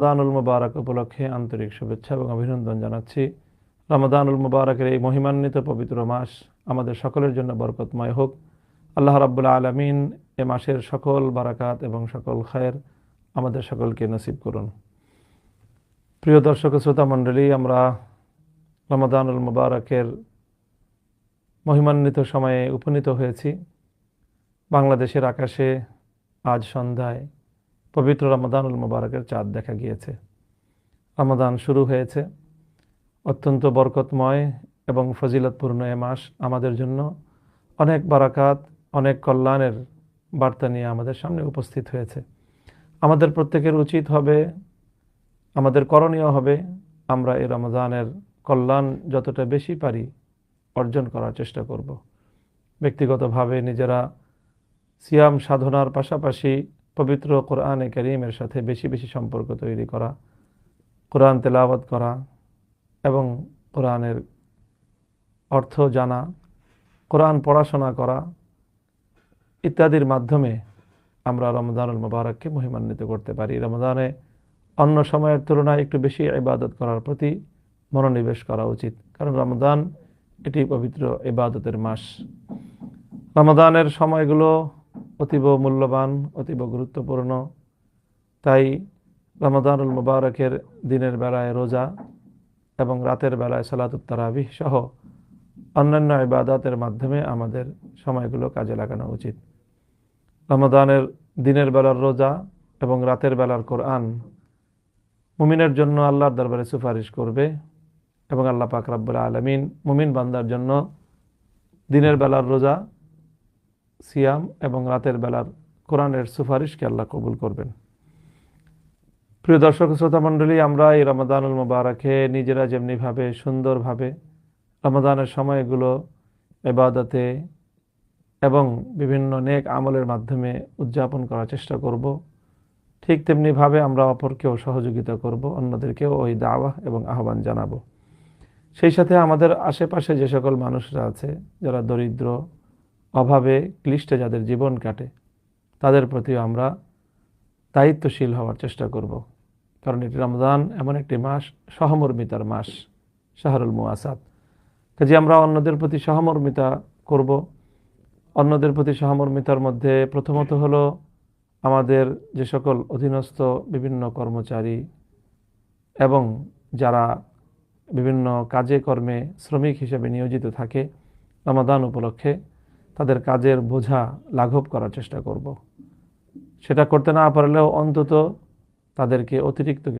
রমাদানুল মুবারক উপলক্ষে আন্তরিক শুভেচ্ছা এবং অভিনন্দন জানাচ্ছি। রমাদানুল মুবারকের এই মহিমান্বিত পবিত্র মাস আমাদের সকলের জন্য বরকতময় হোক। আল্লাহ রাব্বুল আলামিন এ মাসের সকল বারাকাত এবং সকল খায়ের আমাদের সকলকে নসিব করুন। প্রিয় দর্শক ও শ্রোতা মণ্ডলী, আমরা রমাদানুল মুবারকের মহিমান্বিত সময়ে উপনীত হয়েছি। বাংলাদেশের আকাশে আজ সন্ধ্যায় পবিত্র রমাদানুল মুবারকের চাঁদ দেখা গিয়েছে। রমাদান শুরু হয়েছে। অত্যন্ত বরকতময় এবং ফজিলতপূর্ণ এ মাস আমাদের জন্য অনেক বারাকাত, অনেক কল্যাণের বার্তা নিয়ে আমাদের সামনে উপস্থিত হয়েছে। আমাদের প্রত্যেকের উচিত হবে, আমাদের করণীয় হবে, আমরা এই রমাদানের কল্যাণ যতটা বেশি পারি অর্জন করার চেষ্টা করব। ব্যক্তিগতভাবে নিজেরা সিয়াম সাধনার পাশাপাশি পবিত্র কোরআনে কারীমের সাথে বেশি বেশি সম্পর্ক তৈরি করা, কোরআন তেলাওয়াত করা এবং কোরআনের অর্থ জানা, কোরআন পড়াশোনা করা ইত্যাদির মাধ্যমে আমরা রমাদানুল মুবারককে মহিমান্বিত করতে পারি। রমাদানে অন্য সময়ের তুলনায় একটু বেশি ইবাদত করার প্রতি মনোনিবেশ করা উচিত, কারণ রমাদান এটি পবিত্র ইবাদতের মাস। রমাদানের সময়গুলো অতীব মূল্যবান, অতীব গুরুত্বপূর্ণ। তাই রমাদানুল মুবারকের দিনের বেলায় রোজা এবং রাতের বেলায় সালাতুত তারাবিহ সহ অন্যান্য ইবাদতের মাধ্যমে আমাদের সময়গুলো কাজে লাগানো উচিত। রমাদানের দিনের বেলার রোজা এবং রাতের বেলার কোরআন মুমিনের জন্য আল্লাহর দরবারে সুপারিশ করবে এবং আল্লাহ পাক রব্বুল আলামিন মুমিন বান্দার জন্য দিনের বেলার রোজা, সিয়াম এবং রাতের বেলার কোরআনের সুপারিশকে আল্লাহ কবুল করবেন। প্রিয় দর্শক শ্রোতা মণ্ডলী, আমরা এই রমাদানুল মুবারকে নিজেরা যেমনিভাবে সুন্দরভাবে রমাদানের সময়গুলো ইবাদতে এবং বিভিন্ন নেক আমলের মাধ্যমে উদযাপন করার চেষ্টা করব, ঠিক তেমনিভাবে আমরা অপরকেও সহযোগিতা করব, অন্যদেরকেও ওই দাওয়াহ এবং আহ্বান জানাবো। সেই সাথে আমাদের আশেপাশে যে সকল মানুষরা আছে যারা দরিদ্র, অভাবে ক্লিষ্টে যাদের জীবন কাটে, তাদের প্রতিও আমরা দায়িত্বশীল হওয়ার চেষ্টা করব, কারণ এটি রমজান এমন একটি মাস, সহমর্মিতার মাস, শাহরুল মুআসাত। কাজে আমরা অন্যদের প্রতি সহমর্মিতা করব। অন্যদের প্রতি সহমর্মিতার মধ্যে প্রথমত হলো আমাদের যে সকল অধীনস্থ বিভিন্ন কর্মচারী এবং যারা বিভিন্ন কাজে কর্মে শ্রমিক হিসেবে নিয়োজিত থাকে, রমাদান উপলক্ষে তাদের কাজের বোঝা লাঘব করার চেষ্টা করব। সেটা করতে না পারলেও অন্তত তাদেরকে অতিরিক্ত